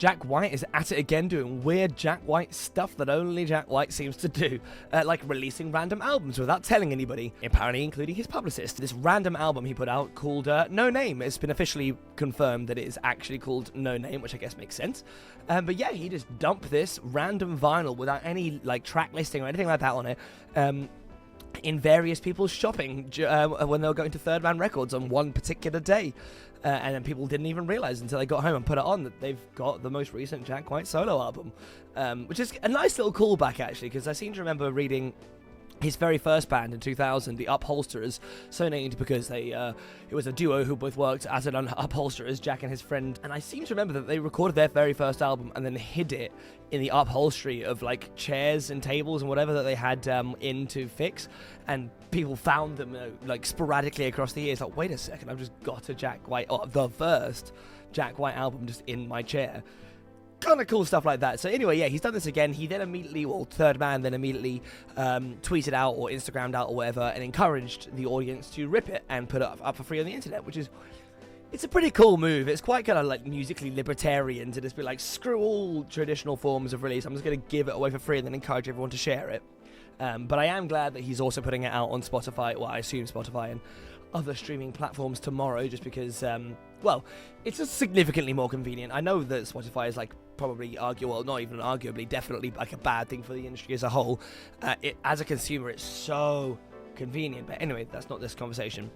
Jack White is at it again, doing weird Jack White stuff that only Jack White seems to do, like releasing random albums without telling anybody, apparently including his publicist. This random album he put out called No Name. It's been officially confirmed that it is actually called No Name, which I guess makes sense. But yeah, he just dumped this random vinyl without any like track listing or anything like that on it. In various people's shopping when they were going to Third Man Records on one particular day. And then people didn't even realize until they got home and put it on that they've got the most recent Jack White solo album, which is a nice little callback, actually, because I seem to remember reading his very first band in 2000, the Upholsterers, so named because they it was a duo who both worked as an upholsterers, Jack and his friend, and I seem to remember that they recorded their very first album and then hid it in the upholstery of like chairs and tables and whatever that they had in to fix, and people found them like sporadically across the years. Like, wait a second, I've just got a Jack White, the first Jack White album just in my chair. Kind of cool stuff like that. So anyway, yeah, he's done this again. He then immediately, well, Third Man then immediately tweeted out or Instagrammed out or whatever and encouraged the audience to rip it and put it up for free on the internet, which is, it's a pretty cool move. It's quite kind of like musically libertarian to just be like, screw all traditional forms of release. I'm just going to give it away for free and then encourage everyone to share it. But I am glad that he's also putting it out on Spotify, well, I assume Spotify and other streaming platforms tomorrow, just because, well, it's just significantly more convenient. I know that Spotify is like probably well, not even arguably, definitely like a bad thing for the industry as a whole. As a consumer, it's so convenient. But anyway, that's not this conversation.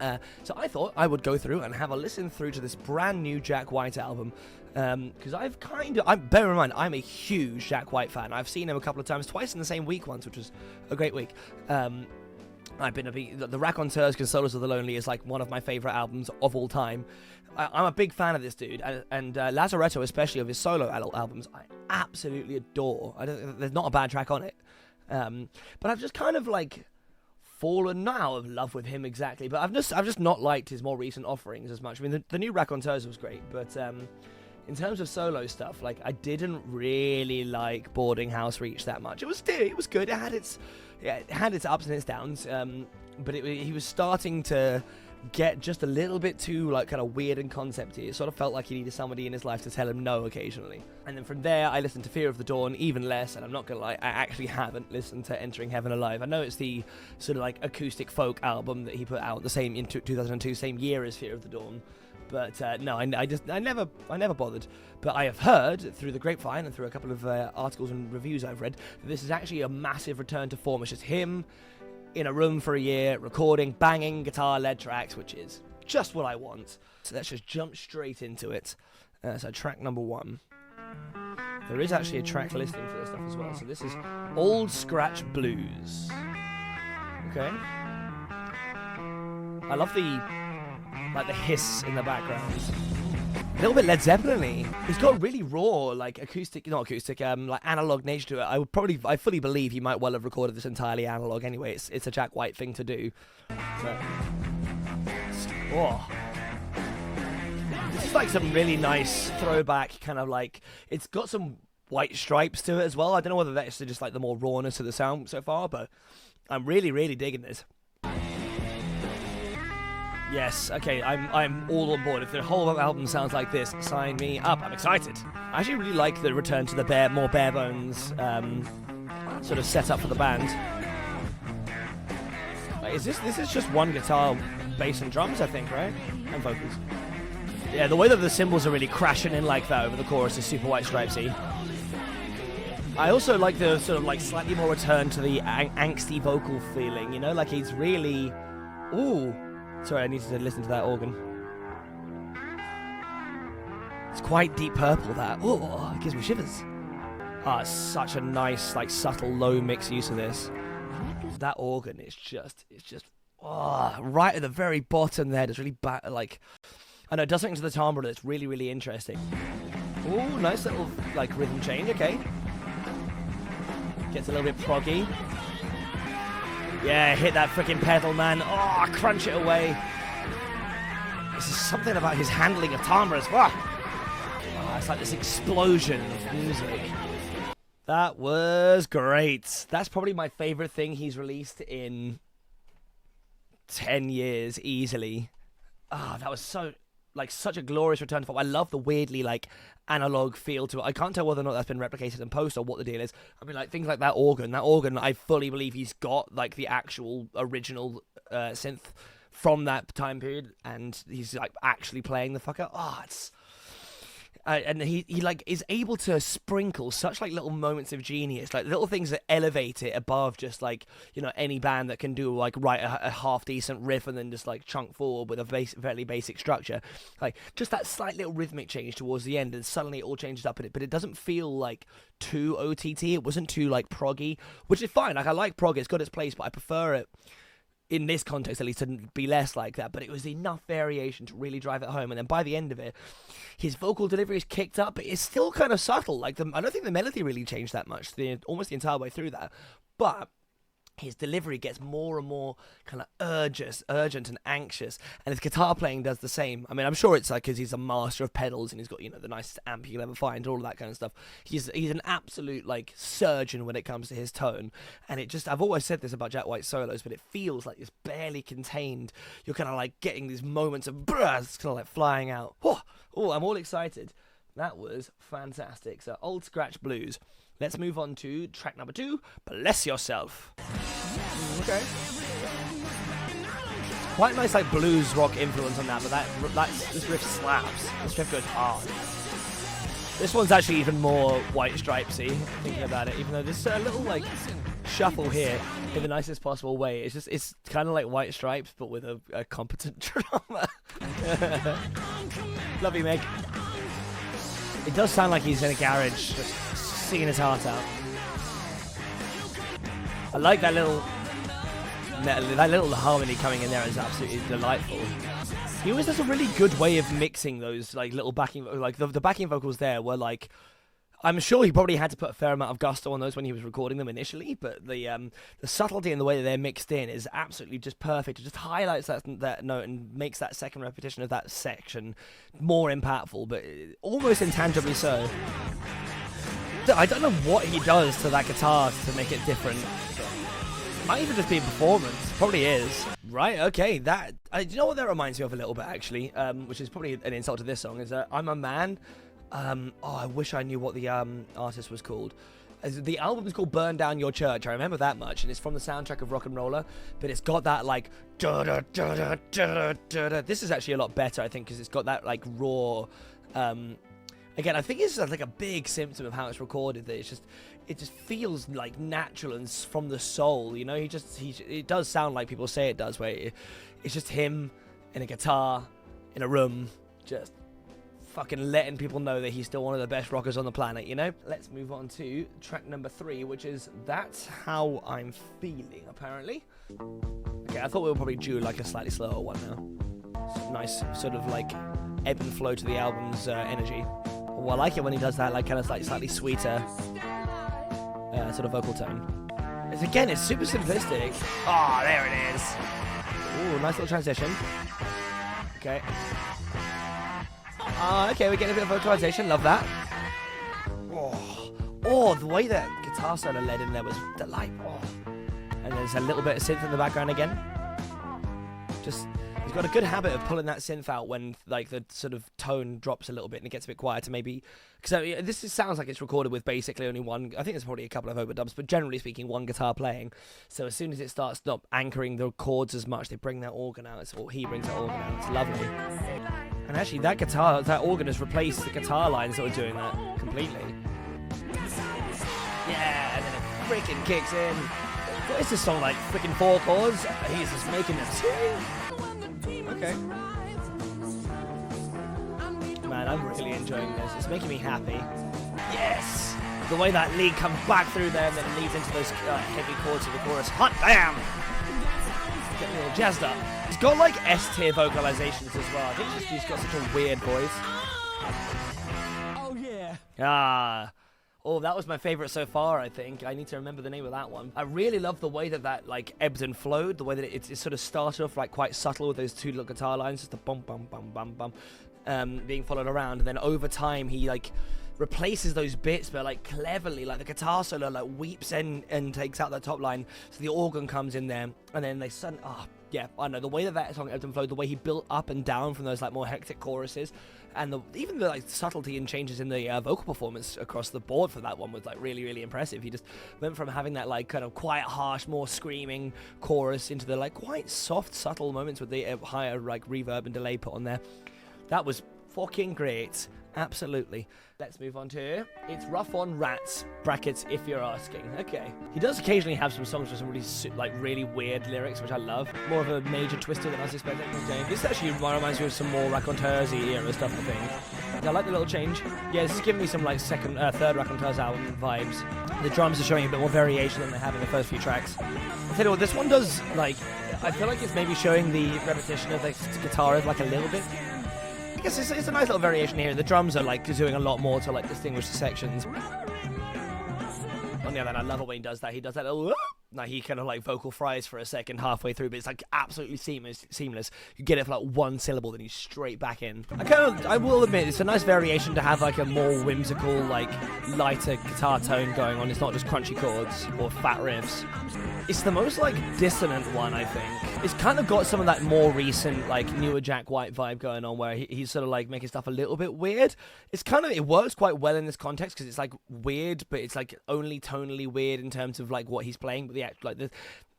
So I thought I would go through and have a listen through to this brand new Jack White album, because bear in mind, I'm a huge Jack White fan. I've seen him a couple of times, twice in the same week once, which was a great week. I've been the Raconteurs Consolers of the Lonely is like one of my favorite albums of all time. I'm a big fan of this dude, and Lazaretto, especially of his solo albums, I absolutely adore. There's not a bad track on it, but I've just kind of like fallen not out of love with him exactly, but I've just not liked his more recent offerings as much. I mean, the new Raconteurs was great, but in terms of solo stuff, like, I didn't really like Boarding House Reach that much. It was good. It had its ups and its downs, but he was starting to get just a little bit too like kind of weird and concepty. It sort of felt like he needed somebody in his life to tell him no occasionally. And then from there, I listened to Fear of the Dawn even less, and I'm not gonna lie, I actually haven't listened to Entering Heaven Alive. I know it's the sort of like acoustic folk album that he put out the same in 2002, same year as Fear of the Dawn. But no, I never bothered. But I have heard through the grapevine and through a couple of articles and reviews I've read that this is actually a massive return to form. It's just him in a room for a year, recording banging guitar-led tracks, which is just what I want. So let's just jump straight into it. So track number 1. There is actually a track listing for this stuff as well. So this is Old Scratch Blues. Okay. I love the hiss in the background. A little bit Led Zeppelin-y. It's got really raw, like like analog nature to it. I fully believe he might well have recorded this entirely analog anyway. It's a Jack White thing to do. But, this is like some really nice throwback kind of like, it's got some White Stripes to it as well. I don't know whether that's just like the more rawness of the sound so far, but I'm really, really digging this. Yes, okay, I'm all on board. If the whole album sounds like this, sign me up. I'm excited. I actually really like the return to the more bare bones sort of setup for the band. Like, this is just one guitar, bass and drums, I think, right? And vocals. Yeah, the way that the cymbals are really crashing in like that over the chorus is super White Stripesy. I also like the sort of like slightly more return to the angsty vocal feeling, you know, like he's really, ooh. Sorry, I needed to listen to that organ. It's quite deep purple, that. Oh, it gives me shivers. Ah, it's such a nice, like, subtle, low mix use of this. That organ is just, right at the very bottom there. It's really like, I know, it does something to the timbre that's really, really interesting. Ooh, nice little, like, rhythm change, okay. Gets a little bit proggy. Yeah, hit that freaking pedal, man. Oh, crunch it away. This is something about his handling of timbres. Oh, it's like this explosion of music. That was great. That's probably my favorite thing he's released in 10 years, easily. Ah, that was so, like such a glorious return to form. I love the weirdly like analog feel to it. I can't tell whether or not that's been replicated in post or what the deal is. I mean, like things like that organ, I fully believe he's got like the actual original synth from that time period, and he's like actually playing the fucker. It's and he like is able to sprinkle such like little moments of genius, like little things that elevate it above just like, you know, any band that can do like write a half decent riff and then just like chunk forward with a fairly basic structure. Like just that slight little rhythmic change towards the end, and suddenly it all changes up in it, but it doesn't feel like too OTT. It wasn't too like proggy, which is fine. Like I like prog, it's got its place, but I prefer it in this context at least to be less like that. But it was enough variation to really drive it home, and then by the end of it, his vocal delivery is kicked up, but it's still kind of subtle. Like I don't think the melody really changed that much almost the entire way through that, but his delivery gets more and more kind of urgent and anxious, and his guitar playing does the same. I mean, I'm sure it's like because he's a master of pedals and he's got, you know, the nicest amp you can ever find, all of that kind of stuff. He's an absolute like surgeon when it comes to his tone, and it just, I've always said this about Jack White's solos, but it feels like it's barely contained. You're kind of like getting these moments of it's kind of like flying out. Oh, I'm all excited. That was fantastic. So Old Scratch Blues. Let's move on to track number 2, Bless Yourself. Okay. Quite a nice like blues rock influence on that, but this riff slaps. This riff goes hard. This one's actually even more White Stripesy, thinking about it, even though there's a little like shuffle here in the nicest possible way. It's kind of like White Stripes, but with a competent drummer. Love you, Meg. It does sound like he's in a garage, just singing his heart out. I like that little harmony coming in there is absolutely delightful. He always has a really good way of mixing those like little backing, like the backing vocals there were like, I'm sure he probably had to put a fair amount of gusto on those when he was recording them initially, but the subtlety and the way that they're mixed in is absolutely just perfect. It just highlights that note and makes that second repetition of that section more impactful, but almost intangibly so. I don't know what he does to that guitar to make it different. Might even just be a performance. Probably is. Right, okay. Do you know what that reminds me of a little bit, actually? Which is probably an insult to this song, is I'm a Man. I wish I knew what the artist was called. The album is called Burn Down Your Church. I remember that much, and it's from the soundtrack of Rock and Roller, but it's got that like This is actually a lot better, I think, because it's got that like raw. Again, I think it's like a big symptom of how it's recorded. That it just feels like natural and from the soul. You know, it does sound like people say it does, where it's just him and a guitar in a room, just fucking letting people know that he's still one of the best rockers on the planet, you know? Let's move on to track number 3, which is That's How I'm Feeling, apparently. Okay, I thought we were probably due like a slightly slower one now. Nice sort of like ebb and flow to the album's energy. Well, I like it when he does that like kind of like slightly sweeter sort of vocal tone. It's super simplistic. Oh, there it is. Ooh, nice little transition. Okay. Okay, we're getting a bit of vocalization. Love that. Oh, the way that guitar solo led in there was delightful. And there's a little bit of synth in the background again. He's got a good habit of pulling that synth out when like the sort of tone drops a little bit and it gets a bit quieter, maybe. Because this sounds like it's recorded with basically only one. I think there's probably a couple of overdubs, but generally speaking, one guitar playing. So as soon as it starts not anchoring the chords as much, they bring that organ out. Or he brings that organ out. It's lovely. And actually, that organ has replaced the guitar lines that were doing that completely. Yeah, and then it freaking kicks in. What is this song like? Freaking 4 chords? He's just making it sing. Okay. Man, I'm really enjoying this. It's making me happy. Yes! The way that lead comes back through there and then it leads into those heavy chords of the chorus. Hot damn! Getting a little jazzed up. He's got like S-tier vocalizations as well. I think he's got such a weird voice. Oh yeah. Oh, that was my favorite so far, I think. I need to remember the name of that one. I really love the way that like ebbed and flowed, the way that it sort of started off like quite subtle with those 2 little guitar lines, just a bum bum bum bum bum, being followed around, and then over time he like replaces those bits, but like cleverly, like the guitar solo like weeps in and takes out that top line, so the organ comes in there, and then they suddenly, yeah, I know the way that song ebbed and flowed, the way he built up and down from those like more hectic choruses, and even the like subtlety and changes in the vocal performance across the board for that one was like really, really impressive. He just went from having that like kind of quiet, harsh, more screaming chorus into the like quite soft, subtle moments with the higher like reverb and delay put on there. That was fucking great. Absolutely. Let's move on to It's Rough on Rats, brackets if you're asking. Okay. He does occasionally have some songs with some really weird lyrics, which I love. More of a major twister than I was expecting. Okay. This actually reminds me of some more raconteurs-y era stuff, I think. I like the little change. Yeah, this is giving me some like third raconteurs album vibes. The drums are showing a bit more variation than they have in the first few tracks. I tell you what, this one does like, I feel like it's maybe showing the repetition of the guitar like a little bit. I guess it's a nice little variation here. The drums are like doing a lot more to like distinguish the sections. On the other hand, I love it when he does that. He does that little, like he kind of like vocal fries for a second halfway through, but it's like absolutely seamless. You get it for like one syllable, then he's straight back in. I will admit, it's a nice variation to have like a more whimsical, like lighter guitar tone going on. It's not just crunchy chords or fat riffs. It's the most like dissonant one, I think. It's kind of got some of that more recent, like newer Jack White vibe going on, where he's sort of like making stuff a little bit weird. It works quite well in this context because it's like weird, but it's like only tonally weird in terms of like what he's playing. But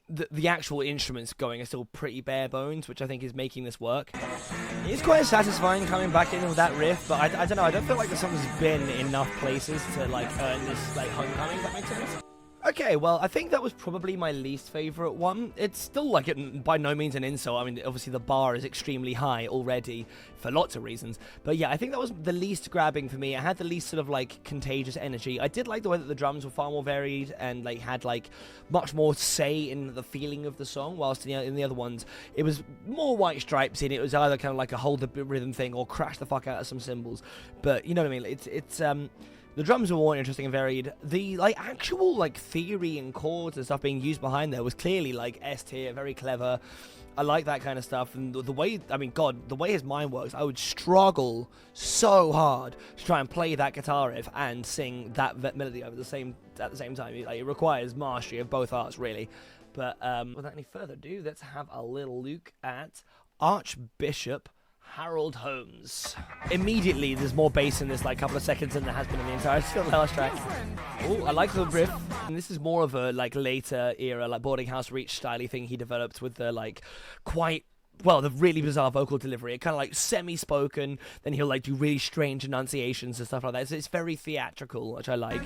the actual instruments going are still pretty bare bones, which I think is making this work. It's quite satisfying coming back in with that riff, but I don't know. I don't feel like the song's been enough places to like earn this like homecoming. If that makes sense. Okay, well, I think that was probably my least favourite one. It's still, like, by no means an insult. I mean, obviously the bar is extremely high already for lots of reasons. But yeah, I think that was the least grabbing for me. I had the least sort of, like, contagious energy. I did like the way that the drums were far more varied and, like, had, like, much more say in the feeling of the song, whilst in the other ones, it was more White Stripes in. It was either kind of like a hold the rhythm thing or crash the fuck out of some cymbals. But, you know what I mean? The drums were more interesting and varied. The like actual like theory and chords and stuff being used behind there was clearly like S tier, very clever. I like that kind of stuff, and the way, I mean, God, the way his mind works, I would struggle so hard to try and play that guitar riff and sing that melody at the same time. Like, it requires mastery of both arts, really. But without any further ado, let's have a little look at Archbishop Harold Holmes. Immediately, there's more bass in this like couple of seconds than there has been in the entire last track. Oh, I like the riff. And this is more of a like later era, like Boarding House Reach style thing he developed with the like the really bizarre vocal delivery. It kind of like semi-spoken, then he'll like do really strange enunciations and stuff like that. So it's very theatrical, which I like.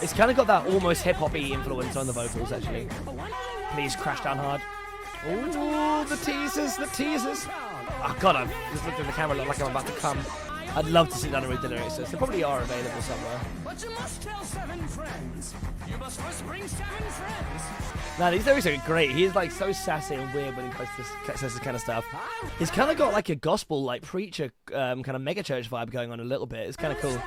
It's kind of got that almost hip-hop-y influence on the vocals, actually. Please crash down hard. Oh, the teasers. Oh God, I've just looked at the camera, look like I'm about to come. I'd love to sit down and read the lyrics. They probably are available somewhere. But you must tell 7 friends. You must first bring 7 friends. Now, these lyrics are great. He is like so sassy and weird when he says this kind of stuff. He's kind of got like a gospel, like preacher, kind of megachurch vibe going on a little bit. It's kind of cool.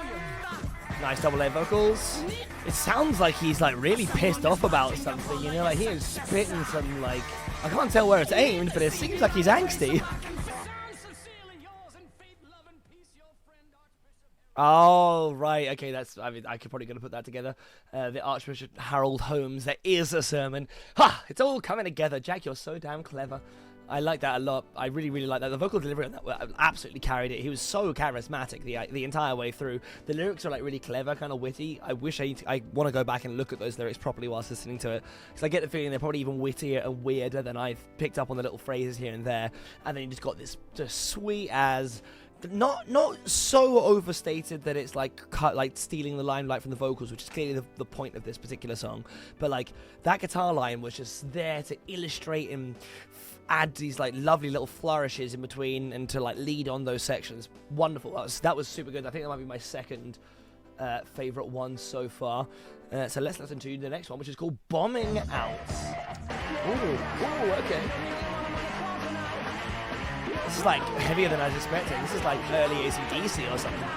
Nice double A vocals. It sounds like he's like really pissed off about something, you know, like he is spitting some like, I can't tell where it's aimed, but it seems like he's angsty. Oh, right, okay, I could probably gonna put that together. The Archbishop Harold Holmes, there is a sermon. Ha! It's all coming together. Jack, you're so damn clever. I like that a lot. I really, really like that. The vocal delivery on that absolutely carried it. He was so charismatic the entire way through. The lyrics are like really clever, kind of witty. I wish I want to go back and look at those lyrics properly whilst listening to it, because I get the feeling they're probably even wittier and weirder than I've picked up on the little phrases here and there. And then you just got this just sweet as, not so overstated that it's like stealing the limelight from the vocals, which is clearly the point of this particular song. But like that guitar line was just there to illustrate and add these like lovely little flourishes in between and to like lead on those sections. Wonderful. That was super good. I think that might be my second favorite one so far. So let's listen to the next one, which is called Bombing Out. Ooh, okay. This is like heavier than I was expecting. This is like early AC/DC or something.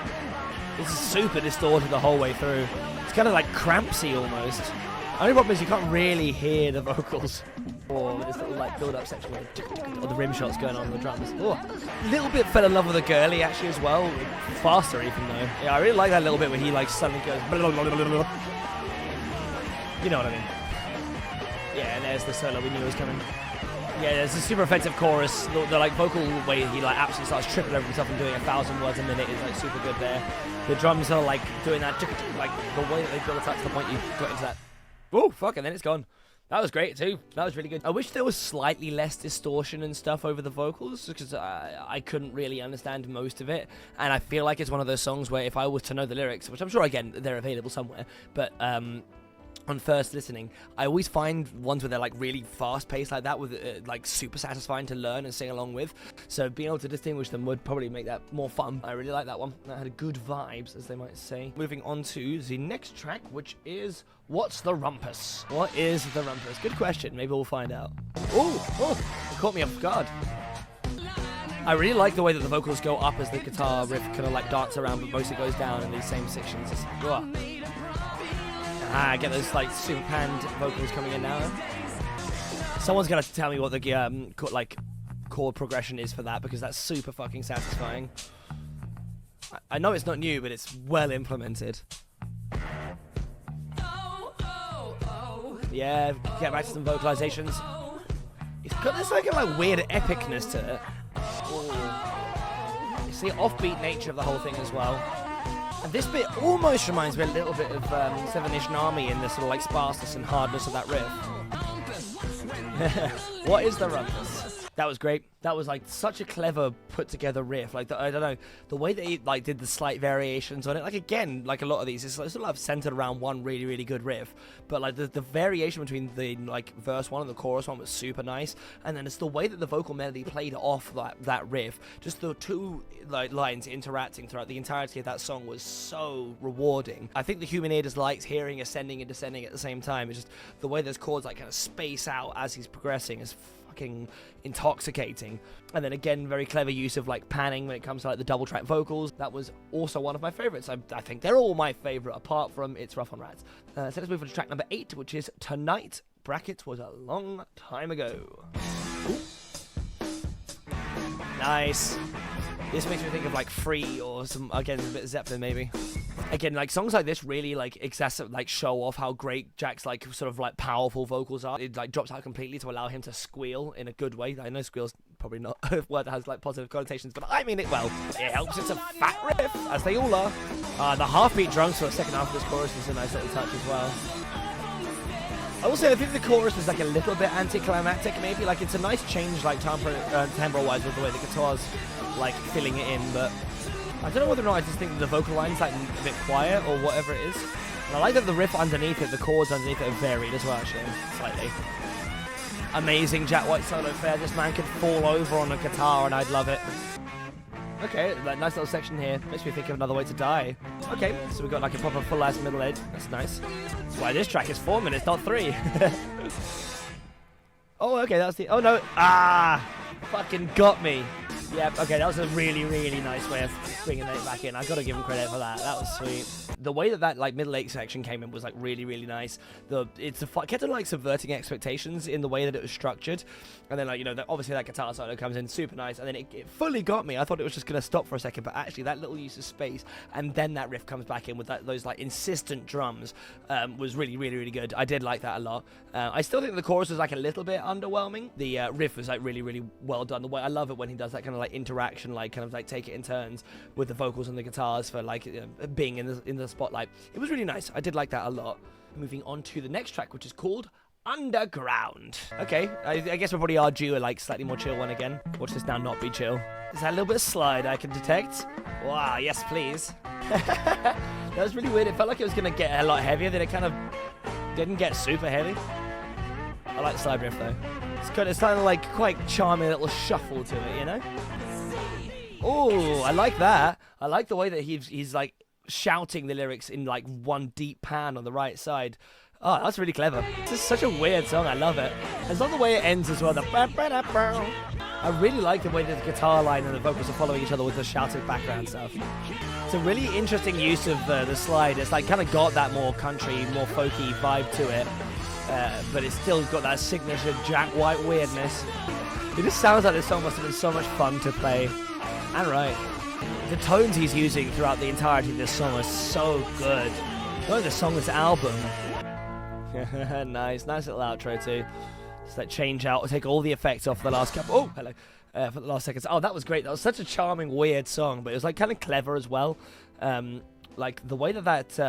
This is super distorted the whole way through. It's kind of like crampsy almost. Only problem is you can't really hear the vocals. Or this little like build-up section where the rim shots going on the drums. Oh, a little bit fell in love with the girly actually as well. Faster even though. Yeah, I really like that little bit where he like suddenly goes. Blah, blah, blah, blah, blah. You know what I mean? Yeah, and there's the solo we knew was coming. Yeah, there's a super effective chorus. The like vocal way he like absolutely starts tripping over himself and doing 1,000 words a minute is like super good there. The drums are like doing that, like the way that they build up to the point you got into that. Oh fuck, and then it's gone. That was great too. That was really good. I wish there was slightly less distortion and stuff over the vocals because I couldn't really understand most of it. And I feel like it's one of those songs where if I was to know the lyrics, which I'm sure again they're available somewhere, but on first listening, I always find ones where they're like really fast paced like that with like super satisfying to learn and sing along with. So being able to distinguish them would probably make that more fun. I really like that one. That had good vibes, as they might say. Moving on to the next track, which is What's the Rumpus? What is the Rumpus? Good question. Maybe we'll find out. Oh, it caught me off guard. I really like the way that the vocals go up as the guitar riff kind of like darts around, but mostly goes down in these same sections. It's, I get those like super panned vocals coming in now. Someone's gonna have to tell me what the like chord progression is for that because that's super fucking satisfying. I know it's not new, but it's well implemented. Yeah, get back to some vocalizations. It's got this like weird epicness to it. It's the offbeat nature of the whole thing as well. And this bit almost reminds me a little bit of Seven Nation Army in the sort of like sparseness and hardness of that riff. What is the Rumpus? That was great. That was like such a clever put together riff. Like I don't know, the way that he like did the slight variations on it. Like again, like a lot of these, it's sort of centered around one really really good riff. But like the variation between the like verse one and the chorus one was super nice. And then it's the way that the vocal melody played off that riff. Just the two like lines interacting throughout the entirety of that song was so rewarding. I think the human ear just likes hearing ascending and descending at the same time. It's just the way those chords like kind of space out as he's progressing is fucking intoxicating. And then again, very clever use of like panning when it comes to like the double track vocals. That was also one of my favorites. I think they're all my favorite apart from It's Rough on Rats. So let's move on to track number 8, which is Tonight brackets was a long time ago. Ooh. Nice. This makes me think of like Free or some, again, a bit of Zeppelin maybe. Again, like songs like this really like excessive, like show off how great Jack's like sort of like powerful vocals are. It like drops out completely to allow him to squeal in a good way. I know squeal's probably not a word that has like positive connotations, but I mean it well. It helps. It's a fat riff, as they all are. The half-beat drums for the second half of this chorus is a nice little touch as well. I will say I think the chorus is like a little bit anticlimactic maybe. Like it's a nice change like tempo-wise with the way the guitar's like filling it in, but I don't know whether or not I just think that the vocal line's like a bit quiet or whatever it is. And I like that the riff underneath it, the chords underneath it are varied as well actually, slightly. Amazing Jack White solo fare. This man could fall over on a guitar and I'd love it. Okay, that nice little section here makes me think of Another Way to Die. Okay, so we've got like a proper full-ass middle edge. That's nice. That's why this track is 4 minutes, not 3. Oh, okay, that's the... Oh, no. Ah! Fucking got me. Yep, okay, that was a really, really nice way of bringing it back in. I've got to give him credit for that. That was sweet. The way that like middle eight section came in was like really, really nice. It kept on like subverting expectations in the way that it was structured. And then like, you know, obviously that guitar solo comes in super nice. And then it fully got me. I thought it was just going to stop for a second. But actually that little use of space and then that riff comes back in with those like insistent drums was really, really, really good. I did like that a lot. I still think the chorus was like a little bit underwhelming. The riff was like really, really well done. The way I love it when he does that kind of like interaction, like kind of like take it in turns with the vocals and the guitars for like being in the spotlight. It was really nice. I did like that a lot. Moving on to the next track, which is called Underground. Okay, I guess we probably are due a like slightly more chill one again. Watch this now not be chill. Is that a little bit of slide I can detect? Wow, yes please. That was really weird. It felt like it was going to get a lot heavier, then it kind of didn't get super heavy. I like the slide riff though. It's kind of like quite charming little shuffle to it, you know? Oh, I like that. I like the way that he's like shouting the lyrics in like one deep pan on the right side. Oh, that's really clever. This is such a weird song. I love it. It's not the way it ends as well. I really like the way that the guitar line and the vocals are following each other with the shouted background stuff. It's a really interesting use of the slide. It's like kind of got that more country, more folky vibe to it. but it's still got that signature Jack White weirdness. It just sounds like this song must have been so much fun to play and write. The tones he's using throughout the entirety of this song are so good. Not the song, this album. Nice little outro too. Just like change out, take all the effects off the last couple. Oh, hello. For the last seconds. Oh, that was great. That was such a charming, weird song, but it was like kind of clever as well. Like the way that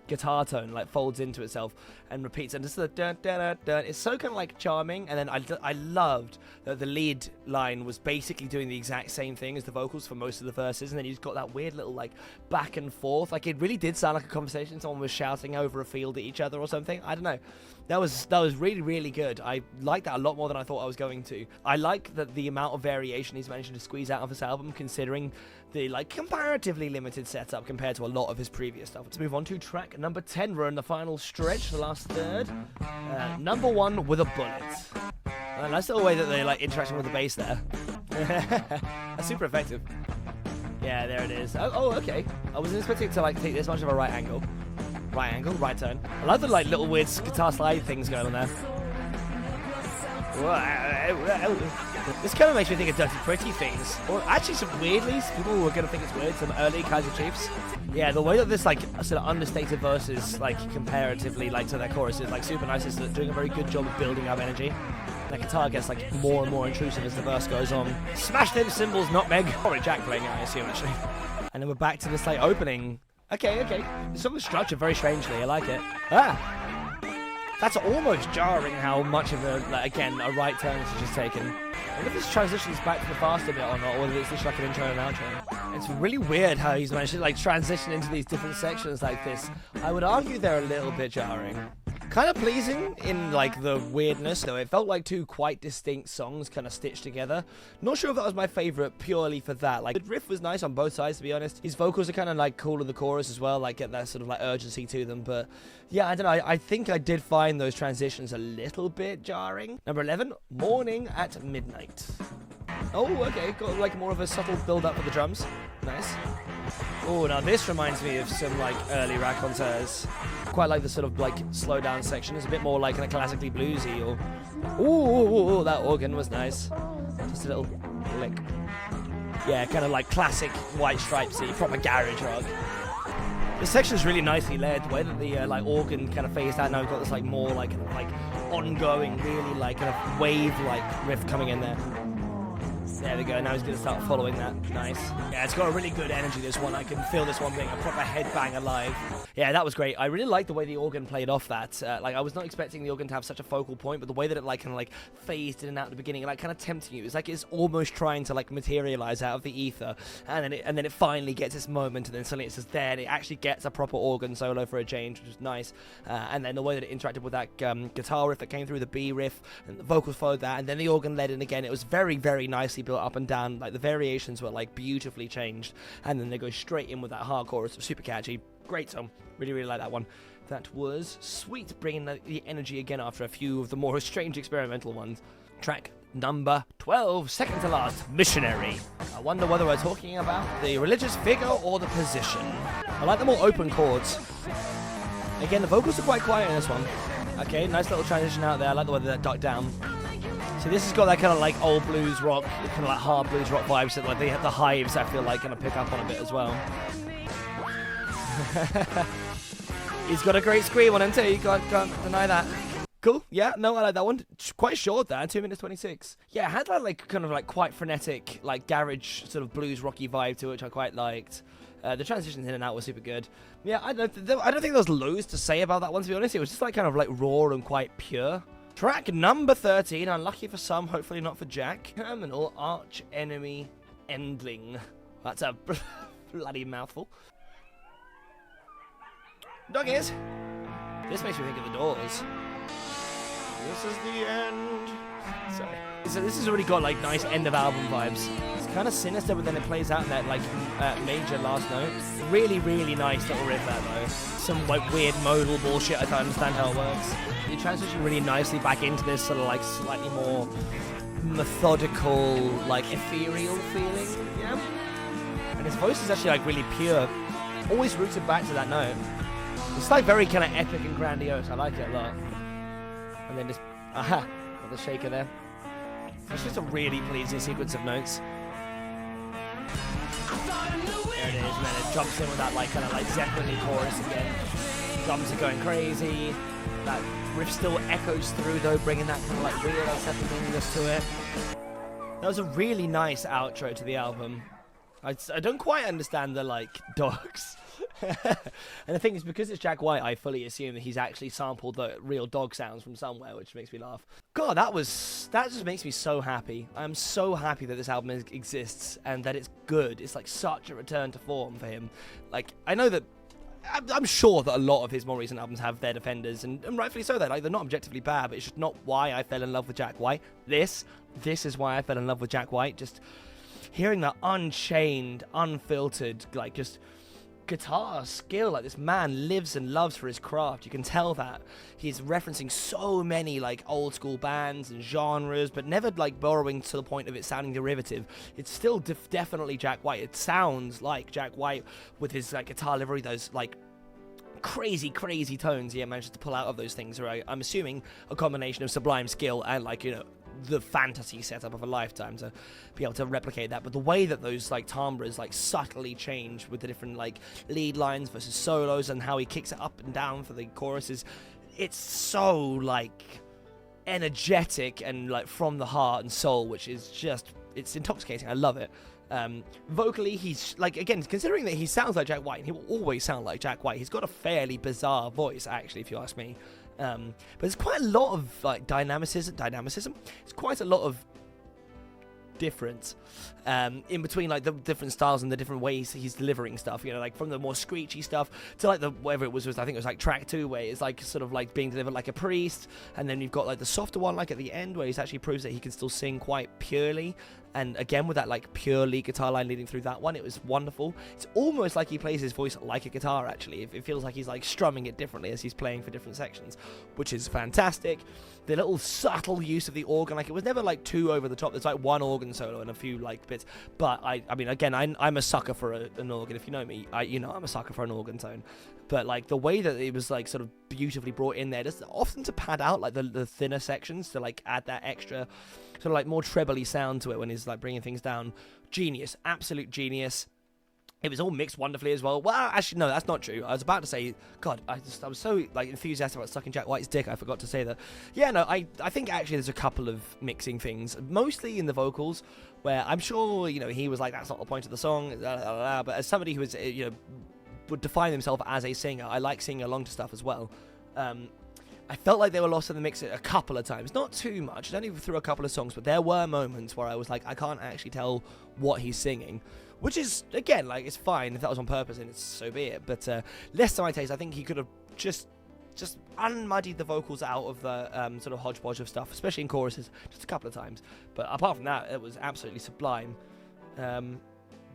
guitar tone like folds into itself and repeats, and just the dun dun dun dun. It's so kind of like charming. And then I loved that the lead line was basically doing the exact same thing as the vocals for most of the verses, and then you've got that weird little like back and forth. Like it really did sound like a conversation. Someone was shouting over a field at each other or something. I don't know. That was really good. I liked that a lot more than I thought I was going to. I like that the amount of variation he's managed to squeeze out of this album, considering the like comparatively limited setup compared to a lot of his previous stuff. Let's move on to track number 10. We're in the final stretch, the last third. Number 1, With a Bullet. A nice little way that they're like interacting with the bass there. That's super effective. Yeah, there it is. Oh, okay. I wasn't expecting it to like take this much of a right angle. Right angle, right turn. I love the like little weird guitar slide things going on there. This kind of makes me think of Dirty Pretty things. Or actually some weirdly, people were going to think it's weird, some early Kaiser Chiefs. Yeah, the way that this like sort of understated verses, like comparatively like to their choruses, like super nice. It's doing a very good job of building up energy. The guitar gets like more and more intrusive as the verse goes on. Smash them cymbals, nutmeg. Probably Jack playing it, I assume, actually. And then we're back to this like opening. Okay. There's something structured very strangely. I like it. That's almost jarring how much of a, like, again, a right turn it's just taken. I wonder if this transitions back to the faster bit or not, or whether it's just like an intro and outro. It's really weird how he's managed to like transition into these different sections like this. I would argue they're a little bit jarring. Kind of pleasing in like the weirdness, though. It felt like two quite distinct songs kind of stitched together. Not sure if that was my favorite purely for that. Like the riff was nice on both sides, to be honest. His vocals are kind of like cool in the chorus as well, like get that sort of like urgency to them. But yeah, I don't know. I think I did find those transitions a little bit jarring. Number 11, Morning at Midnight. Oh, okay. Got like more of a subtle build up for the drums. Nice. Oh, now this reminds me of some like early raconteurs. Quite like the sort of like slow down section. It's a bit more like kind of classically bluesy. Or ooh, that organ was nice. Just a little lick. Yeah, kind of like classic White Stripesy, proper garage rock. This section is really nicely led. The way that the like organ kind of phased out. Now we've got this like more like kind of like ongoing, really like kind of wave like riff coming in there. There we go, now he's going to start following that. Nice. Yeah, it's got a really good energy, this one. I can feel this one being a proper headbanger live. Yeah, that was great. I really liked the way the organ played off that. Like, I was not expecting the organ to have such a focal point, but the way that it, like, kind of, like, phased in and out at the beginning, like, kind of tempting you. It's like it's almost trying to, like, materialize out of the ether. And then it finally gets its moment, and then suddenly it's just there, and it actually gets a proper organ solo for a change, which was nice. And then the way that it interacted with that guitar riff that came through, the B riff, and the vocals followed that, and then the organ led in again. It was very, very nicely built up and down. Like the variations were like beautifully changed, and then they go straight in with that hard chorus. Super catchy, great song. Really like that one. That was sweet, bringing the energy again after a few of the more strange experimental ones. Track number 12, second to last, Missionary. I wonder whether we're talking about the religious figure or the position. I like the more open chords. Again, the vocals are quite quiet in this one. Okay, nice little transition out there. I like the way that ducked down. So this has got that kind of like old blues rock, kind of like hard blues rock vibes that like they have the hives, I feel like, kind of pick up on a bit as well. He's got a great scream on him too, you can't deny that. Cool, yeah, no, I like that one. Quite short there, 2 minutes 26. Yeah, it had that like kind of like quite frenetic, like garage sort of blues rocky vibe to it, which I quite liked. The transitions in and out were super good. Yeah, I don't think there was loads to say about that one, to be honest. It was just like kind of like raw and quite pure. Track number 13, unlucky for some, hopefully not for Jack. Terminal Archenemy Endling. That's a bloody mouthful. Doggies! This makes me think of the Doors. This is the end. Sorry. So this has already got like nice end of album vibes. It's kind of sinister, but then it plays out in that like major last note. Really nice little riff that though. Some like weird modal bullshit. I don't understand how it works. You transition really nicely back into this sort of like slightly more methodical, like ethereal feeling. Yeah. And his voice is actually like really pure. Always rooted back to that note. It's like very kind of epic and grandiose. I like it a lot. And then just, aha, got the shaker there. It's just a really pleasing sequence of notes. There it is, and then it jumps in with that like kind of like Zeppelin chorus again. Drums are going crazy. That riff still echoes through though, bringing that kind of like weird unsettlingness to it. That was a really nice outro to the album. I don't quite understand the like dogs. And the thing is, because it's Jack White, I fully assume that he's actually sampled the real dog sounds from somewhere, which makes me laugh. God, that just makes me so happy. I'm so happy that this album exists and that it's good. It's like such a return to form for him. Like, I know that I'm sure that a lot of his more recent albums have their defenders, and rightfully so. They're not objectively bad, but it's just not why I fell in love with Jack White. This is why I fell in love with Jack White. Just hearing that unchained, unfiltered, like just guitar skill. Like, this man lives and loves for his craft. You can tell that he's referencing so many like old school bands and genres, but never like borrowing to the point of it sounding derivative. It's still definitely Jack White. It sounds like Jack White with his like guitar livery, those like crazy tones he manages to pull out of those things. Right, I'm assuming a combination of sublime skill and like, you know, the fantasy setup of a lifetime to be able to replicate that. But the way that those like timbres like subtly change with the different like lead lines versus solos, and how he kicks it up and down for the choruses, it's so like energetic and like from the heart and soul, which is just, it's intoxicating. I love it. Vocally, he's like, again, considering that he sounds like Jack White, and he will always sound like Jack White, he's got a fairly bizarre voice, actually, if you ask me. But there's quite a lot of like dynamicism. It's quite a lot of difference in between like the different styles and the different ways he's delivering stuff, you know, like from the more screechy stuff to like the whatever it was I think it was like track 2, where it's like sort of like being delivered like a priest, and then you've got like the softer one like at the end where he actually proves that he can still sing quite purely, and again with that like pure lead guitar line leading through that one, it was wonderful. It's almost like he plays his voice like a guitar, actually. It feels like he's like strumming it differently as he's playing for different sections, which is fantastic. The little subtle use of the organ, like it was never like too over the top. There's like one organ solo and a few like bits, but I mean, again, I'm a sucker for an organ. If you know me, you know I'm a sucker for an organ tone. But like the way that it was like sort of beautifully brought in there, just often to pad out like the thinner sections, to like add that extra sort of like more trebly sound to it when he's like bringing things down. Genius, absolute genius. It was all mixed wonderfully as well. Well, actually, no, that's not true. I was about to say, God, I was so like enthusiastic about sucking Jack White's dick, I forgot to say that. Yeah, no, I think actually there's a couple of mixing things, mostly in the vocals, where I'm sure, you know, he was like, that's not the point of the song, but as somebody who is, you know, would define himself as a singer, I like singing along to stuff as well. I felt like they were lost in the mix a couple of times. Not too much, only through a couple of songs, but there were moments where I was like, I can't actually tell what he's singing. Which is, again, like, it's fine. If that was on purpose, then it's so be it. But less to my taste, I think he could have just unmuddied the vocals out of the sort of hodgepodge of stuff, especially in choruses, just a couple of times. But apart from that, it was absolutely sublime.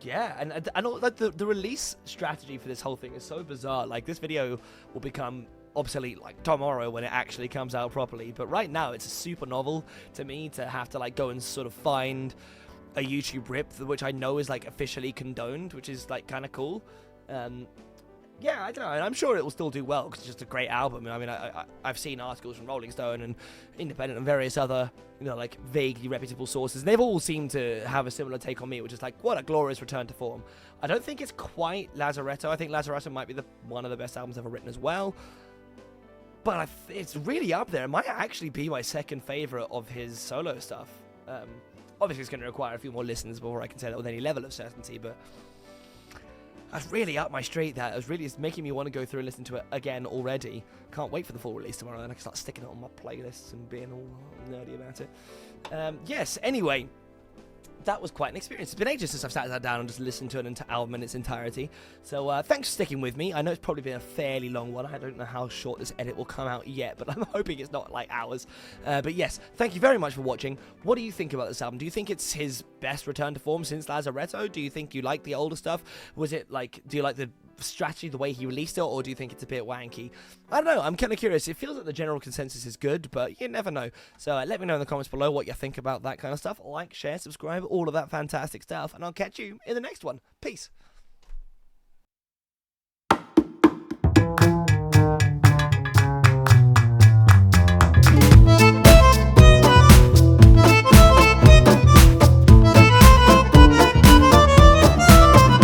Yeah, and all, like, the release strategy for this whole thing is so bizarre. Like, this video will become obsolete like tomorrow when it actually comes out properly, but right now it's a super novel to me to have to like go and sort of find a YouTube rip which I know is like officially condoned, which is like kind of cool. Yeah, I don't know, and I'm sure it will still do well because it's just a great album. I mean, I've seen articles from Rolling Stone and Independent and various other, you know, like vaguely reputable sources, and they've all seemed to have a similar take on me, which is like, what a glorious return to form. I don't think it's quite Lazaretto. I think Lazaretto might be one of the best albums ever written as well. But it's really up there. It might actually be my second favorite of his solo stuff. Obviously, it's going to require a few more listens before I can say that with any level of certainty, but that's really up my street. It's making me want to go through and listen to it again already. Can't wait for the full release tomorrow, and I can start sticking it on my playlists and being all nerdy about it. Yes, anyway, that was quite an experience. It's been ages since I've sat that down and just listened to an album in its entirety. So thanks for sticking with me. I know it's probably been a fairly long one. I don't know how short this edit will come out yet, but I'm hoping it's not like hours. But yes, thank you very much for watching. What do you think about this album? Do you think it's his best return to form since Lazaretto? Do you think you like the older stuff? Was it like, do you like the strategy, the way he released it, or do you think it's a bit wanky? I don't know, I'm kind of curious. It feels like the general consensus is good, but you never know. So let me know in the comments below what you think about that kind of stuff. Like, share, subscribe, all of that fantastic stuff, and I'll catch you in the next one. Peace.